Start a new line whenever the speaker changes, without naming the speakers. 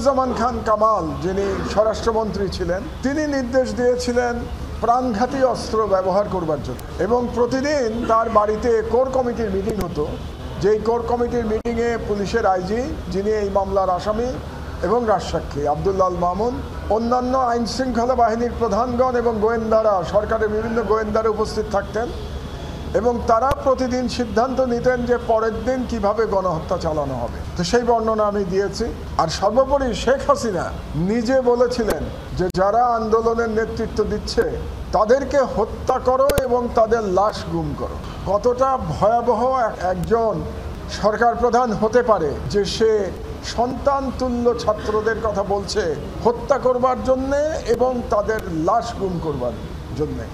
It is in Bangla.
জামান খান কামাল, যিনি স্বরাষ্ট্রমন্ত্রী ছিলেন, তিনি নির্দেশ দিয়েছিলেন প্রাণঘাতী অস্ত্র ব্যবহার করবার জন্য, এবং প্রতিদিন তার বাড়িতে কোর কমিটির মিটিং হতো। যেই কোর কমিটির মিটিংয়ে পুলিশের আইজি, যিনি এই মামলার আসামি এবং রাজসাক্ষী আব্দুল্লাহ আল মামুন, অন্যান্য আইন শৃঙ্খলা বাহিনীর প্রধানগণ এবং গোয়েন্দারা, সরকারের বিভিন্ন গোয়েন্দারা উপস্থিত থাকতেন, এবং তারা প্রতিদিন সিদ্ধান্ত নিতেন যে পরের দিন কিভাবে গণহত্যা চালানো হবে। তো সেই বর্ণনা আমি দিয়েছি। আর সর্বোপরি শেখ হাসিনা নিজে বলেছিলেন যে যারা আন্দোলনের নেতৃত্ব দিচ্ছে তাদেরকে হত্যা করো এবং তাদের লাশ গুম করো। কতটা ভয়াবহ একজন সরকার প্রধান হতে পারে যে সে সন্তান তুল্য ছাত্রদের কথা বলছে হত্যা করবার জন্যে এবং তাদের লাশ গুম করবার জন্যে।